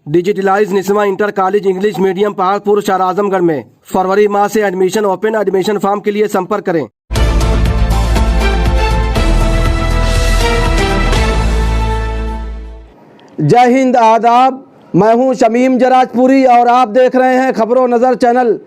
Digitalise निस्मा inter college English medium Paharpur शहर आजमगढ़ में फरवरी माह से एडमिशन ओपन। एडमिशन फॉर्म के लिए संपर्क करें। जय हिंद, आदाब। मैं हूं शमीम जराजपुरी और आप देख रहे हैं खबरों नज़र चैनल।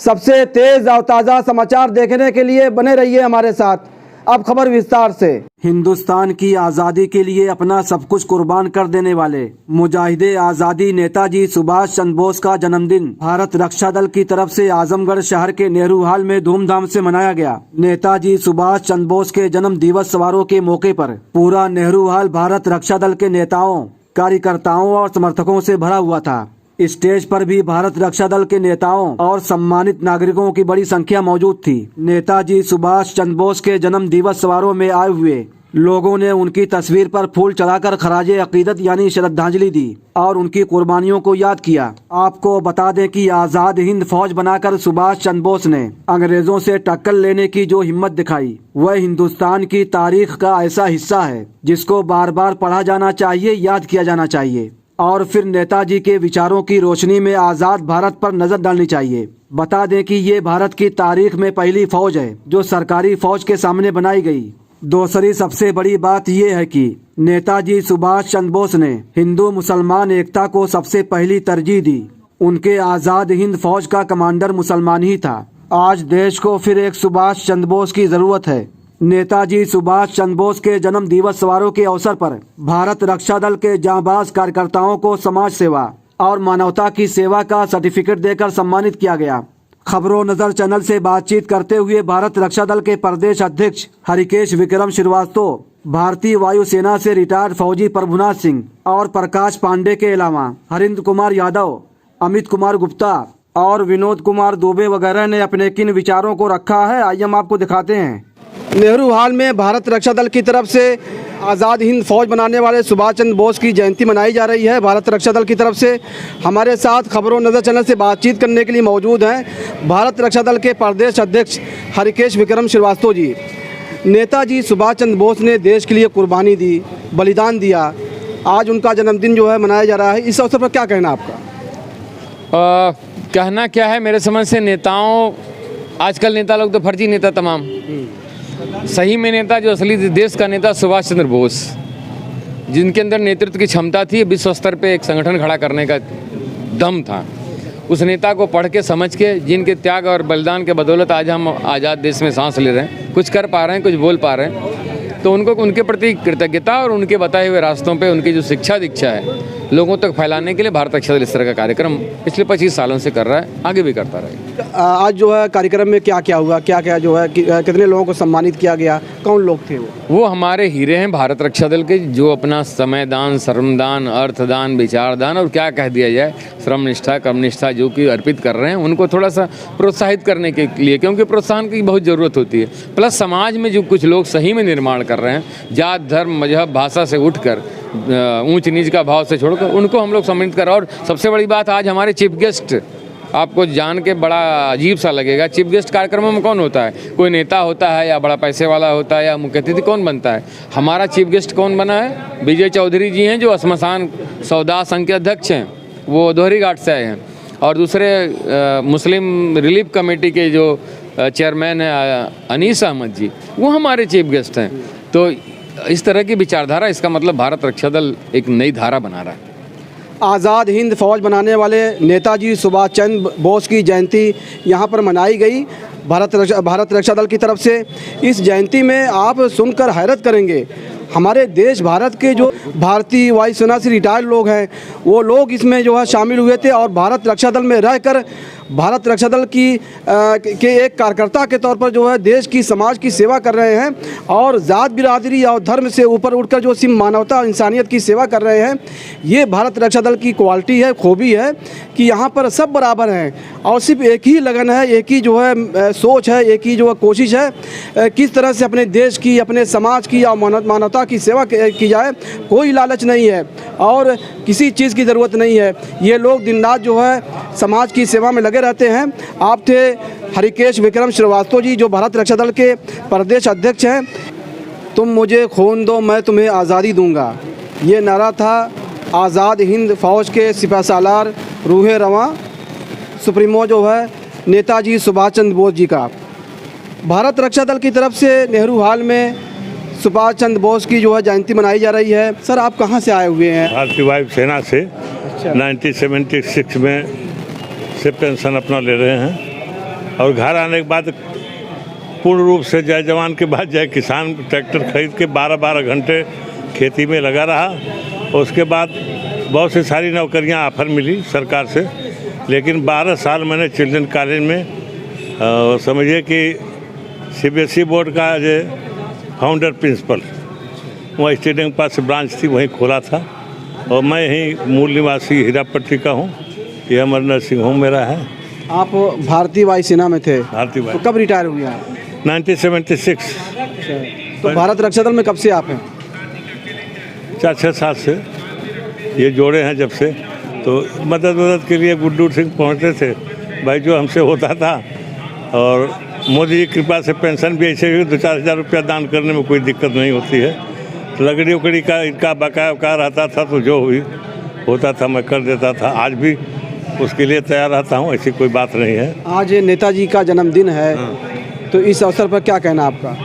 सबसे तेज और ताज़ा समाचार देखने के लिए बने रहिए हमारे साथ। अब खबर विस्तार से। हिंदुस्तान की आज़ादी के लिए अपना सब कुछ कुर्बान कर देने वाले मुजाहिदे आज़ादी नेताजी सुभाष चंद्र बोस का जन्मदिन भारत रक्षा दल की तरफ से आजमगढ़ शहर के नेहरू हॉल में धूमधाम से मनाया गया। नेताजी सुभाष चंद्र बोस के जन्म दिवस समारोह के मौके पर पूरा नेहरू हॉल भारत रक्षा दल के नेताओं, कार्यकर्ताओं और समर्थकों से भरा हुआ था। स्टेज पर भी भारत रक्षा दल के नेताओं और सम्मानित नागरिकों की बड़ी संख्या मौजूद थी। नेताजी सुभाष चंद्र बोस के जन्म दिवस समारोह में आए हुए लोगों ने उनकी तस्वीर पर फूल चढ़ाकर खराजे अकीदत यानी श्रद्धांजलि दी और उनकी कुर्बानियों को याद किया। आपको बता दें कि आजाद हिंद फौज बनाकर सुभाष चंद्र बोस ने अंग्रेजों से टक्कर लेने की जो हिम्मत दिखाई, वह हिंदुस्तान की तारीख का ऐसा हिस्सा है जिसको बार बार पढ़ा जाना चाहिए, याद किया जाना चाहिए और फिर नेताजी के विचारों की रोशनी में आज़ाद भारत पर नजर डालनी चाहिए। बता दें कि ये भारत की तारीख में पहली फौज है जो सरकारी फौज के सामने बनाई गई। दूसरी सबसे बड़ी बात यह है कि नेताजी सुभाष चंद्र बोस ने हिंदू मुसलमान एकता को सबसे पहली तरजीह दी। उनके आज़ाद हिंद फौज का कमांडर मुसलमान ही था। आज देश को फिर एक सुभाष चंद्र बोस की जरूरत है। नेताजी सुभाष चंद्र बोस के जन्म दिवस समारोह के अवसर पर भारत रक्षा दल के जांबाज कार्यकर्ताओं को समाज सेवा और मानवता की सेवा का सर्टिफिकेट देकर सम्मानित किया गया। खबरों नजर चैनल से बातचीत करते हुए भारत रक्षा दल के प्रदेश अध्यक्ष हरिकेश विक्रम श्रीवास्तव, भारतीय वायुसेना से रिटायर्ड फौजी प्रभुनाथ सिंह और प्रकाश पांडे के अलावा हरिंद्र कुमार यादव, अमित कुमार गुप्ता और विनोद कुमार दुबे वगैरह ने अपने किन विचारों को रखा है, आइए हम आपको दिखाते हैं। नेहरू हॉल में भारत रक्षा दल की तरफ से आज़ाद हिंद फौज बनाने वाले सुभाष चंद्र बोस की जयंती मनाई जा रही है। भारत रक्षा दल की तरफ से हमारे साथ खबरों नज़र चैनल से बातचीत करने के लिए मौजूद हैं भारत रक्षा दल के प्रदेश अध्यक्ष हरिकेश विक्रम श्रीवास्तव जी। नेताजी सुभाष चंद्र बोस ने देश के लिए कुर्बानी दी, बलिदान दिया। आज उनका जन्मदिन जो है मनाया जा रहा है, इस अवसर पर क्या कहना आपका? कहना क्या है, मेरे समझ से नेताओं, आजकल नेता लोग तो फर्जी नेता तमाम, सही में नेता जो असली देश का नेता सुभाष चंद्र बोस, जिनके अंदर नेतृत्व की क्षमता थी, विश्व स्तर पे एक संगठन खड़ा करने का दम था, उस नेता को पढ़ के समझ के, जिनके त्याग और बलिदान के बदौलत आज हम आज़ाद देश में सांस ले रहे हैं, कुछ कर पा रहे हैं, कुछ बोल पा रहे हैं, तो उनको उनके प्रति कृतज्ञता और उनके बताए हुए रास्तों पे उनकी जो शिक्षा दीक्षा है लोगों तक फैलाने के लिए भारत रक्षा दल इस तरह का कार्यक्रम पिछले 25 सालों से कर रहा है, आगे भी करता रहेगा। आज जो है कार्यक्रम में क्या क्या हुआ, क्या क्या जो है कितने लोगों को सम्मानित किया गया, कौन लोग थे वो हमारे हीरे हैं भारत रक्षा दल के, जो अपना समय दान, श्रमदान, अर्थदान, विचारदान और क्या कह दिया जाए श्रमनिष्ठा, कर्मनिष्ठा जो कि अर्पित कर रहे हैं, उनको थोड़ा सा प्रोत्साहित करने के लिए, क्योंकि प्रोत्साहन की बहुत ज़रूरत होती है। प्लस समाज में जो कुछ लोग सही में निर्माण कर रहे हैं, जात, धर्म, मजहब, भाषा से उठकर, ऊंच नीच का भाव से छोड़कर, उनको हम लोग सम्मानित कर। और सबसे बड़ी बात, आज हमारे चीफ गेस्ट, आपको जान के बड़ा अजीब सा लगेगा, चीफ गेस्ट कार्यक्रमों में कौन होता है? कोई नेता होता है या बड़ा पैसे वाला होता है या मुख्य अतिथि कौन बनता है? हमारा चीफ गेस्ट कौन बना है? विजय चौधरी जी हैं, जो श्मशान सौदा संघ के अध्यक्ष हैं, वो दोहरी घाट से आए हैं। और दूसरे मुस्लिम रिलीफ कमेटी के जो चेयरमैन हैं अनीस अहमद जी, वो हमारे चीफ गेस्ट हैं। तो इस तरह की विचारधारा, इसका मतलब भारत रक्षा दल एक नई धारा बना रहा है। आज़ाद हिंद फौज बनाने वाले नेताजी सुभाष चंद्र बोस की जयंती यहाँ पर मनाई गई भारत रक्षा दल की तरफ से। इस जयंती में आप सुनकर हैरत करेंगे, हमारे देश भारत के जो भारतीय वायुसेना से रिटायर्ड लोग हैं, वो लोग इसमें जो है शामिल हुए थे और भारत रक्षा दल में रहकर भारत रक्षा दल के एक कार्यकर्ता के तौर पर जो है देश की, समाज की सेवा कर रहे हैं और ज़ात बिरादरी और धर्म से ऊपर उठकर जो सिर्फ मानवता और इंसानियत की सेवा कर रहे हैं। ये भारत रक्षा दल की क्वालिटी है, खूबी है कि यहाँ पर सब बराबर हैं और सिर्फ एक ही लगन है, एक ही जो है सोच है, एक ही जो है कोशिश है किस तरह से अपने देश की, अपने समाज की और मानवता की सेवा की जाए। कोई लालच नहीं है और किसी चीज़ की ज़रूरत नहीं है। ये लोग दिन रात जो है समाज की सेवा में लगे रहते हैं। आप थे हरिकेश विक्रम श्रीवास्तव जी, जो भारत रक्षा दल के प्रदेश अध्यक्ष हैं। तुम मुझे खून दो, मैं तुम्हें आज़ादी दूंगा, ये नारा था आज़ाद हिंद फ़ौज के सिपहसालार रूहे रवां सुप्रीमो जो है नेताजी सुभाष चंद्र बोस जी का। भारत रक्षा दल की तरफ से नेहरू हॉल में सुभाष चंद्र बोस की जो है जयंती मनाई जा रही है। सर आप कहाँ से आए हुए हैं? भारतीय वायु सेना से 1976 में से पेंशन अपना ले रहे हैं और घर आने के बाद पूर्ण रूप से जय जवान के बाद जय किसान ट्रैक्टर खरीद के 12-12 घंटे खेती में लगा रहा। उसके बाद बहुत सी सारी नौकरियां ऑफर मिली सरकार से, लेकिन 12 साल मैंने चिल्ड्रन कॉलेज में समझिए कि CBSE बोर्ड का जो फाउंडर प्रिंसिपल वहाँ स्टेडियम के पास ब्रांच थी वहीं खोला था और मैं यहीं मूल निवासी हीरापट्टी का हूँ। ये अमर नर्सिंग होम मेरा है। आप भारतीय वायु सेना में थे? भारतीय तो वायु कब रिटायर हुए आप? 1976। तो भारत रक्षा दल में कब से आप हैं? 4-6 साल से ये जोड़े हैं जब से। तो मदद के लिए गुड्डू सिंह पहुँचते थे भाई जो हमसे होता था, और मोदी जी की कृपा से पेंशन भी ऐसे ही 2-4 हज़ार रुपया दान करने में कोई दिक्कत नहीं होती है। तो लकड़ी उकड़ी का इनका बकाया रहता था तो जो भी होता था मैं कर देता था। आज भी उसके लिए तैयार रहता हूँ, ऐसी कोई बात नहीं है। आज नेताजी का जन्मदिन है, तो इस अवसर पर क्या कहना आपका?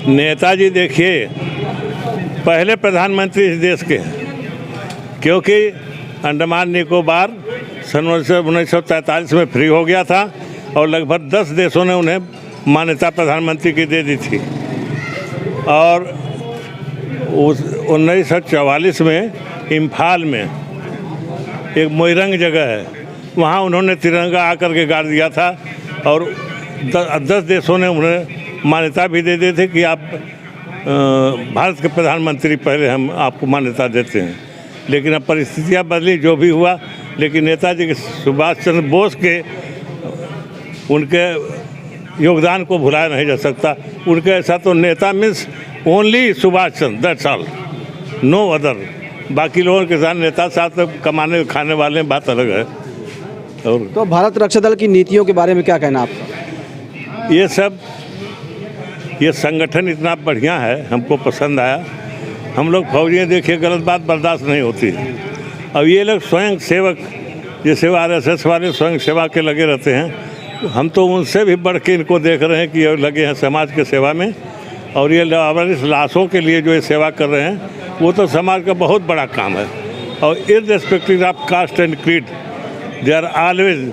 नेताजी देखिए पहले प्रधानमंत्री इस देश के हैं, क्योंकि अंडमान निकोबार सन 1943 में फ्री हो गया था और लगभग 10 देशों ने उन्हें मान्यता प्रधानमंत्री की दे दी थी। और उस 1944 में इम्फाल में एक मोइरंग जगह है, वहाँ उन्होंने तिरंगा आकर के गाड़ दिया था और 10 देशों ने उन्हें मान्यता भी दे दी थी कि आप भारत के प्रधानमंत्री पहले हम आपको मान्यता देते हैं। लेकिन अब परिस्थितियाँ बदली, जो भी हुआ, लेकिन नेताजी के सुभाष चंद्र बोस के उनके योगदान को भुलाया नहीं जा सकता। उनके ऐसा तो नेता means only Subhash Chandra, that's all, no other. बाकी लोगों के साथ नेता साथ तो कमाने खाने वाले बात अलग है। और तो भारत रक्षा दल की नीतियों के बारे में क्या कहना आपका? ये संगठन इतना बढ़िया है, हमको पसंद आया। हम लोग फौजियाँ देखिए गलत बात बर्दाश्त नहीं होती। अब ये लोग स्वयं सेवक, जैसे RSS वाले स्वयं सेवा के लगे रहते हैं, हम तो उनसे भी बढ़ के इनको देख रहे हैं कि ये लगे हैं समाज के सेवा में। और ये इस लाशों के लिए जो ये सेवा कर रहे हैं वो तो समाज का बहुत बड़ा काम है। और irrespective of caste and creed they are always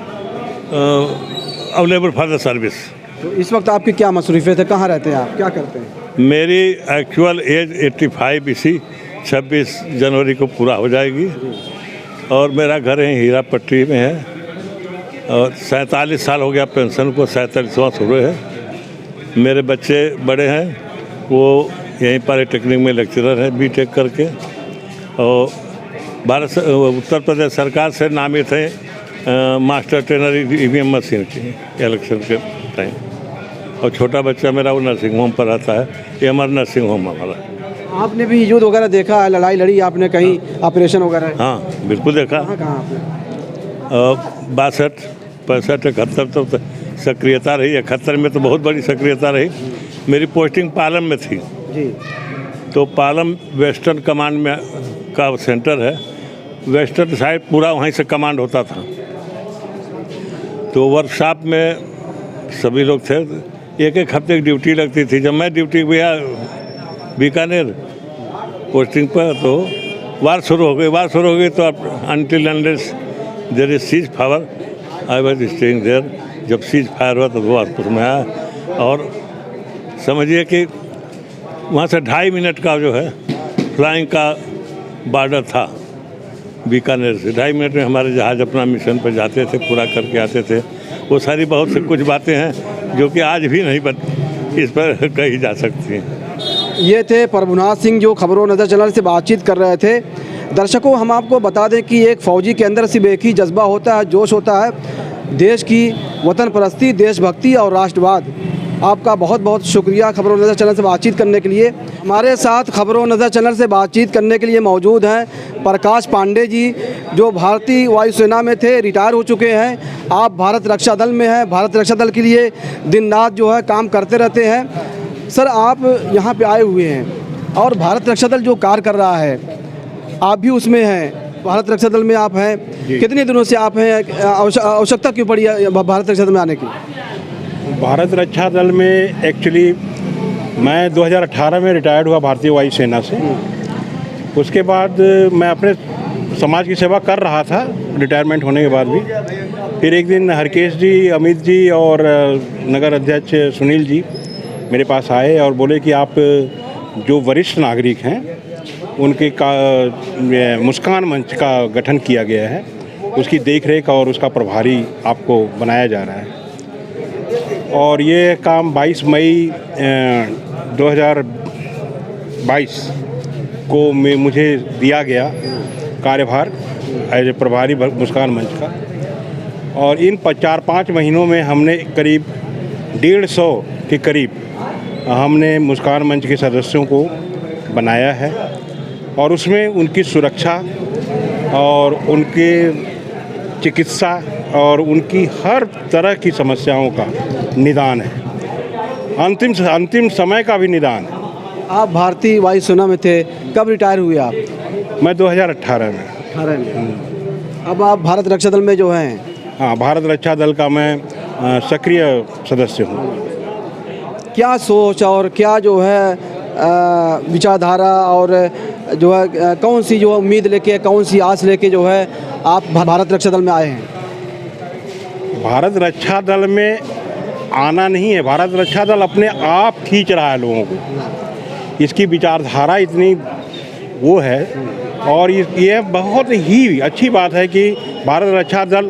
available for the service. तो इस वक्त आपकी क्या मसरूफियत है? कहाँ रहते हैं आप? क्या करते हैं? मेरी एक्चुअल एज 85 इसी 26 जनवरी को पूरा हो जाएगी और मेरा घर यहीं हीरापट्टी में है और 47 साल हो गया पेंशन को, 47वां शुरू है। मेरे बच्चे बड़े हैं, वो यहीं पॉलिटेक्निक में लेक्चरर हैं BTech करके, और उत्तर प्रदेश सरकार से नामित है मास्टर ट्रेनर EVM मशीन की इलेक्शन के टाइम। और छोटा बच्चा मेरा वो नर्सिंग होम पर रहता है, ये हमारा नर्सिंग होम हमारा। आपने भी युद्ध वगैरह देखा है, लड़ाई लड़ी आपने कहीं, ऑपरेशन वगैरह? हाँ बिल्कुल देखा। कहाँ आपने? 62, 65, 71 तो सक्रियता रही। 71 में तो बहुत बड़ी सक्रियता रही। मेरी पोस्टिंग पालम में थी जी। तो पालम वेस्टर्न कमांड में का सेंटर है, वेस्टर्न साइड पूरा वहीं से कमांड होता था। तो वर्कशॉप में सभी लोग थे, एक हफ्ते की ड्यूटी लगती थी। जब मैं ड्यूटी गया बीकानेर पोस्टिंग पर तो वार शुरू हो गई। तो until unless there is ceasefire I was staying there. जब सीज फायर हुआ तो गोरखपुर में आया और समझिए कि वहाँ से 2.5 मिनट का जो है फ्लाइंग का बॉर्डर था बीकानेर से। 2.5 मिनट में हमारे जहाज़ अपना मिशन पर जाते थे, पूरा करके आते थे। वो सारी बहुत से कुछ बातें हैं जो कि आज भी नहीं इस पर कही जा सकती हैं। ये थे प्रभुनाथ सिंह जो खबरों नज़र चैनल से बातचीत कर रहे थे। दर्शकों, हम आपको बता दें कि एक फ़ौजी के अंदर सिर्फ एक ही जज्बा होता है, जोश होता है, देश की वतन परस्ती, देशभक्ति और राष्ट्रवाद। आपका बहुत बहुत शुक्रिया खबरों नज़र चैनल से बातचीत करने के लिए। हमारे साथ खबरों नज़र चैनल से बातचीत करने के लिए मौजूद हैं प्रकाश पांडे जी, जो भारतीय वायुसेना में थे, रिटायर हो चुके हैं। आप भारत रक्षा दल में हैं, भारत रक्षा दल के लिए दिन रात जो है काम करते रहते हैं। सर, आप यहाँ पे आए हुए हैं और भारत रक्षा दल जो कार्य कर रहा है, आप भी उसमें हैं, भारत रक्षा दल में आप हैं, कितने दिनों से आप हैं? आवश्यकता क्यों पड़ी है भारत रक्षा दल में आने की? भारत रक्षा दल में एक्चुअली मैं 2018 में रिटायर्ड हुआ भारतीय वायुसेना से। उसके बाद मैं अपने समाज की सेवा कर रहा था रिटायरमेंट होने के बाद भी। फिर एक दिन हरकेश जी, अमित जी और नगर अध्यक्ष सुनील जी मेरे पास आए और बोले कि आप जो वरिष्ठ नागरिक हैं उनके मुस्कान मंच का गठन किया गया है, उसकी देखरेख और उसका प्रभारी आपको बनाया जा रहा है। और ये काम 22 मई 2022 को मुझे दिया गया कार्यभार एज ए प्रभारी मुस्कान मंच का। और इन 4-5 महीनों में हमने करीब 150 के करीब हमने मुस्कान मंच के सदस्यों को बनाया है और उसमें उनकी सुरक्षा और उनके चिकित्सा और उनकी हर तरह की समस्याओं का निदान है, अंतिम समय का भी निदान है। आप भारतीय वायुसेना में थे, कब रिटायर हुए आप? मैं 2018 में। अब आप भारत रक्षा दल में जो हैं? हाँ, भारत रक्षा दल का मैं सक्रिय सदस्य हूँ। क्या सोच और क्या जो है विचारधारा और जो है कौन सी जो उम्मीद लेके, कौन सी आस लेके जो है आप भारत रक्षा दल में आए हैं? भारत रक्षा दल में आना नहीं है, भारत रक्षा दल अपने आप खींच रहा है लोगों को। इसकी विचारधारा इतनी वो है और ये बहुत ही अच्छी बात है कि भारत रक्षा दल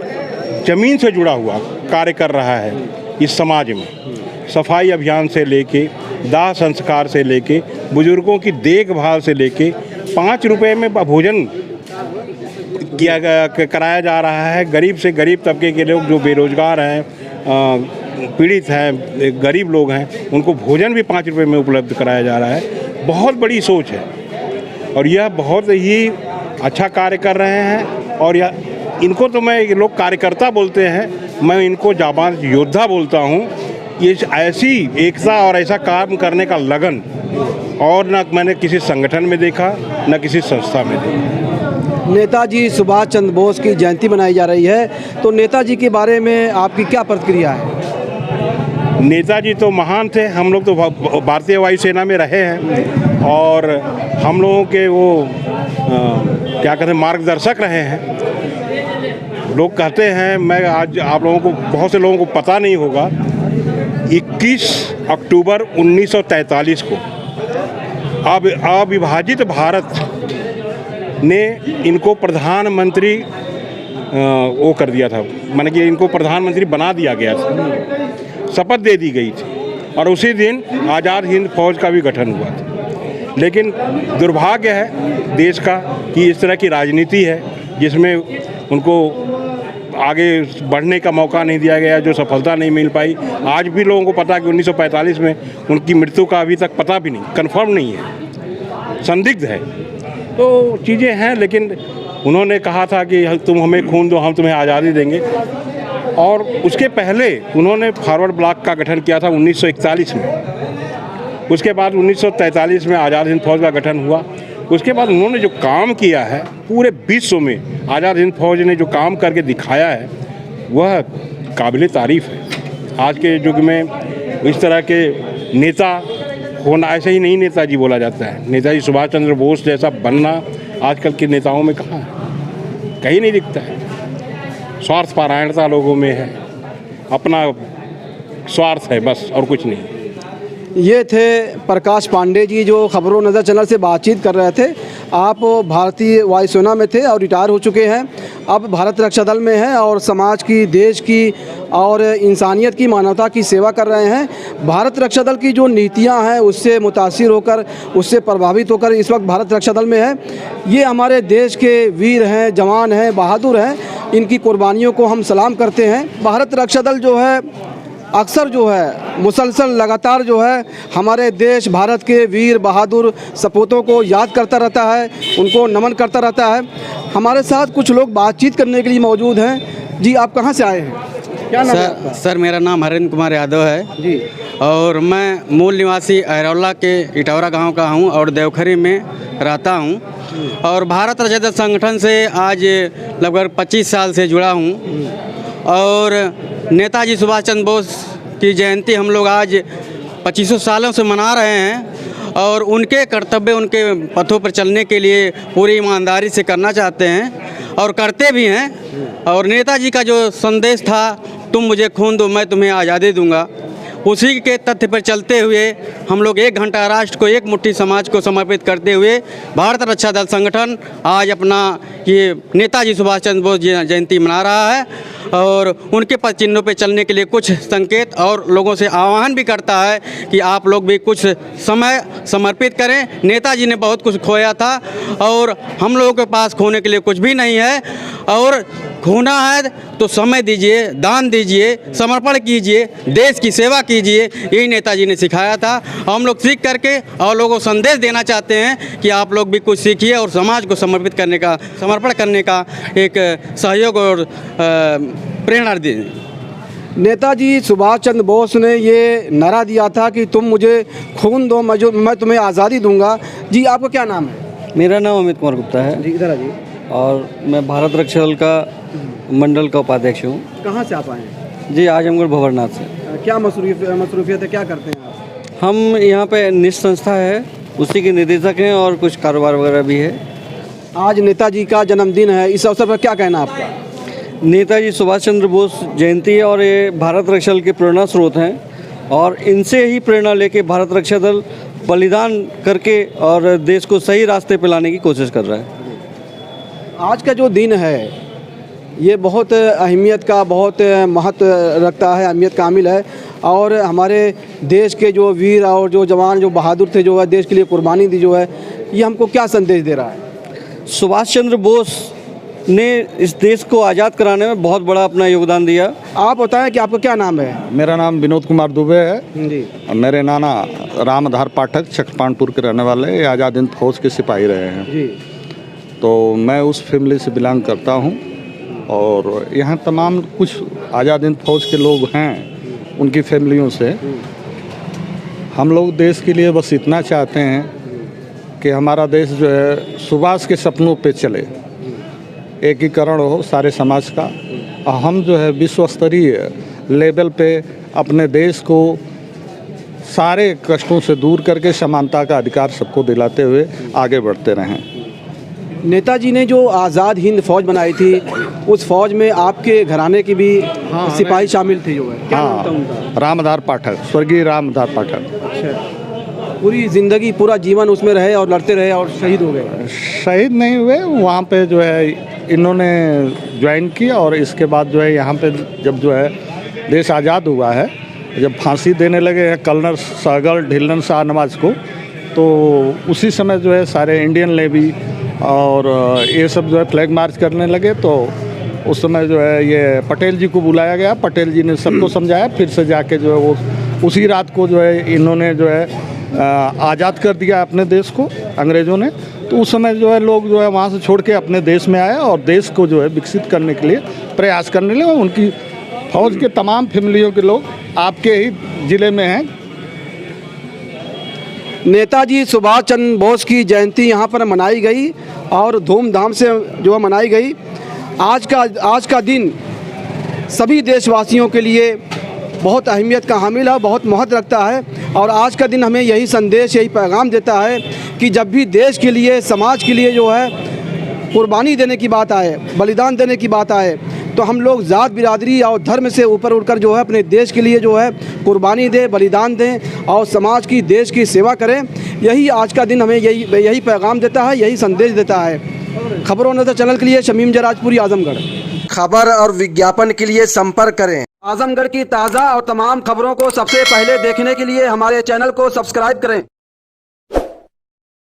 ज़मीन से जुड़ा हुआ कार्य कर रहा है इस समाज में। सफाई अभियान से लेके, दाह संस्कार से लेके, बुजुर्गों की देखभाल से लेके, 5 रुपए में भोजन कराया जा रहा है। गरीब से गरीब तबके के लोग जो बेरोजगार हैं, पीड़ित हैं, गरीब लोग हैं, उनको भोजन भी 5 रुपए में उपलब्ध कराया जा रहा है। बहुत बड़ी सोच है और यह बहुत ही अच्छा कार्य कर रहे हैं। और यह इनको तो मैं, लोग कार्यकर्ता बोलते हैं, मैं इनको जाबाज योद्धा बोलता हूँ। ये ऐसी एकता और ऐसा काम करने का लगन और न मैंने किसी संगठन में देखा, न किसी संस्था में देखा। नेताजी सुभाष चंद्र बोस की जयंती मनाई जा रही है, तो नेताजी के बारे में आपकी क्या प्रतिक्रिया है? नेताजी तो महान थे। हम लोग तो भारतीय वायुसेना में रहे हैं और हम लोगों के वो क्या कहते हैं, मार्गदर्शक रहे हैं। लोग कहते हैं, मैं आज आप लोगों को, बहुत से लोगों को पता नहीं होगा, 21 अक्टूबर 1943 को अविभाजित भारत ने इनको प्रधानमंत्री वो कर दिया था, माने कि इनको प्रधानमंत्री बना दिया गया था, शपथ दे दी गई थी और उसी दिन आज़ाद हिंद फौज का भी गठन हुआ था। लेकिन दुर्भाग्य है देश का कि इस तरह की राजनीति है जिसमें उनको आगे बढ़ने का मौका नहीं दिया गया, जो सफलता नहीं मिल पाई। आज भी लोगों को पता है कि 1945 में उनकी मृत्यु का अभी तक पता भी नहीं, कंफर्म नहीं है, संदिग्ध है। तो चीज़ें हैं, लेकिन उन्होंने कहा था कि तुम हमें खून दो, हम तुम्हें आज़ादी देंगे। और उसके पहले उन्होंने फॉरवर्ड ब्लॉक का गठन किया था 1941 में। उसके बाद 1943 में आज़ाद हिंद फौज का गठन हुआ। उसके बाद उन्होंने जो काम किया है पूरे विश्व में, आज़ाद हिंद फौज ने जो काम करके दिखाया है वह काबिल तारीफ़ है। आज के युग में इस तरह के नेता होना, ऐसे ही नहीं नेताजी बोला जाता है, नेताजी सुभाष चंद्र बोस जैसा बनना आजकल के नेताओं में कहाँ है, कहीं नहीं दिखता है। स्वार्थ परायणता लोगों में है, अपना स्वार्थ है बस, और कुछ नहीं। ये थे प्रकाश पांडे जी जो खबरों नज़र चैनल से बातचीत कर रहे थे। आप भारतीय वायुसेना में थे और रिटायर हो चुके हैं, अब भारत रक्षा दल में हैं और समाज की, देश की और इंसानियत की, मानवता की सेवा कर रहे हैं। भारत रक्षा दल की जो नीतियां हैं उससे मुतासिर होकर, उससे प्रभावित होकर इस वक्त भारत रक्षा दल में है। ये हमारे देश के वीर हैं, जवान हैं, बहादुर हैं, इनकी कुर्बानियों को हम सलाम करते हैं। भारत रक्षा दल जो है अक्सर जो है मुसलसल लगातार जो है हमारे देश भारत के वीर बहादुर सपूतों को याद करता रहता है, उनको नमन करता रहता है। हमारे साथ कुछ लोग बातचीत करने के लिए मौजूद हैं। जी, आप कहाँ से आए हैं, क्या नाम है आपका? सर मेरा नाम हरेंद्र कुमार यादव है जी। और मैं मूल निवासी अहरौला के इटौरा गांव का हूं और देवखरी में रहता हूं और भारत राष्ट्रीय दल संगठन से आज लगभग 25 साल से जुड़ा हूं और नेताजी सुभाष चंद्र बोस की जयंती हम लोग आज 2500 सालों से मना रहे हैं और उनके कर्तव्य उनके पथों पर चलने के लिए पूरी ईमानदारी से करना चाहते हैं और करते भी हैं। और नेताजी का जो संदेश था, तुम मुझे खून दो मैं तुम्हें आज़ादी दूंगा, उसी के तथ्य पर चलते हुए हम लोग 1 घंटा राष्ट्र को, एक मुट्ठी समाज को समर्पित करते हुए भारत रक्षा दल संगठन आज अपना ये नेताजी सुभाष चंद्र बोस जयंती मना रहा है और उनके पद चिन्हों पे चलने के लिए कुछ संकेत और लोगों से आह्वान भी करता है कि आप लोग भी कुछ समय समर्पित करें। नेताजी ने बहुत कुछ खोया था और हम लोगों के पास खोने के लिए कुछ भी नहीं है और खोना है तो समय दीजिए, दान दीजिए, समर्पण कीजिए, देश की सेवा कीजिए, यही नेताजी ने सिखाया था। हम लोग सीख करके और लोगों को संदेश देना चाहते हैं कि आप लोग भी कुछ सीखिए और समाज को समर्पित करने का, समर्पण करने का एक सहयोग और प्रेरणा दें। नेताजी सुभाष चंद्र बोस ने ये नारा दिया था कि तुम मुझे खून दो मैं तुम्हें आज़ादी दूंगा। जी आपका क्या नाम है? मेरा नाम अमित कुमार गुप्ता है जी, इधर आ जी। और मैं भारत रक्षा दल का मंडल का उपाध्यक्ष हूँ। कहाँ से आप आए हैं? जी, आजमगढ़ भंवरनाथ से। क्या मसरूफियत है, क्या करते हैं आप? हम यहाँ पे निष्ठ संस्था है, उसी के निदेशक हैं और कुछ कारोबार वगैरह भी है। आज नेताजी का जन्मदिन है, इस अवसर पर क्या कहना आपका? नेताजी सुभाष चंद्र बोस जयंती है और ये भारत रक्षा दल के प्रेरणा स्रोत हैं और इनसे ही प्रेरणा लेके भारत रक्षा दल बलिदान करके और देश को सही रास्ते पे लाने की कोशिश कर रहा है। आज का जो दिन है ये बहुत अहमियत का, बहुत महत्व रखता है, अहमियत का हामिल है और हमारे देश के जो वीर और जो जवान, जो बहादुर थे, जो है देश के लिए कुर्बानी दी, जो है ये हमको क्या संदेश दे रहा है? सुभाष चंद्र बोस ने इस देश को आज़ाद कराने में बहुत बड़ा अपना योगदान दिया। आप बताएं कि आपका क्या नाम है? मेरा नाम विनोद कुमार दुबे है जी। मेरे नाना रामधार पाठक चकपानपुर के रहने वाले हैं, आज़ाद हिंद फौज के सिपाही रहे हैं जी। तो मैं उस फैमिली से बिलोंग करता हूं और यहाँ तमाम कुछ आज़ाद हिंद फौज के लोग हैं, उनकी फैमिलियों से हम लोग देश के लिए बस इतना चाहते हैं कि हमारा देश जो है सुभाष के सपनों पे चले, एकीकरण हो सारे समाज का और हम जो है विश्व स्तरीय लेवल पे अपने देश को सारे कष्टों से दूर करके समानता का अधिकार सबको दिलाते हुए आगे बढ़ते रहें। नेताजी ने जो आज़ाद हिंद फौज बनाई थी, उस फौज में आपके घराने की भी सिपाही शामिल थे, जो है क्या नाम था उनका? रामधार पाठक, स्वर्गीय रामधार पाठक। अच्छा, पूरी ज़िंदगी, पूरा जीवन उसमें रहे और लड़ते रहे और शहीद हो गए? शहीद नहीं हुए, वहाँ पे जो है इन्होंने ज्वाइन किया और इसके बाद जो है यहाँ पे जब जो है देश आज़ाद हुआ है, जब फांसी देने लगे हैं कर्नल सहगल ढिल्लन शाह नवाज को, तो उसी समय जो है सारे इंडियन नेवी और ये सब जो है फ्लैग मार्च करने लगे। तो उस समय जो है ये पटेल जी को बुलाया गया, पटेल जी ने सबको समझाया, फिर से जाके जो है वो उसी रात को जो है इन्होंने जो है आज़ाद कर दिया अपने देश को अंग्रेज़ों ने। तो उस समय जो है लोग जो है वहाँ से छोड़ के अपने देश में आए और देश को जो है विकसित करने के लिए प्रयास करने लगे। उनकी फौज के तमाम फैमिलियों के लोग आपके ही ज़िले में हैं। नेताजी सुभाष चंद्र बोस की जयंती यहाँ पर मनाई गई और धूमधाम से जो है मनाई गई। आज का दिन सभी देशवासियों के लिए बहुत अहमियत का हामिल है, बहुत महत्व रखता है और आज का दिन हमें यही संदेश, यही पैगाम देता है कि जब भी देश के लिए, समाज के लिए जो है कुर्बानी देने की बात आए, बलिदान देने की बात आए, तो हम लोग ज़ात, बिरादरी और धर्म से ऊपर उठकर जो है अपने देश के लिए जो है कुर्बानी दें, बलिदान दें और समाज की, देश की सेवा करें। यही आज का दिन हमें यही पैगाम देता है, यही संदेश देता है। खबरों नज़र चैनल के लिए शमीम जराजपुरी, आजमगढ़। खबर और विज्ञापन के लिए संपर्क करें। आजमगढ़ की ताज़ा और तमाम खबरों को सबसे पहले देखने के लिए हमारे चैनल को सब्सक्राइब करें।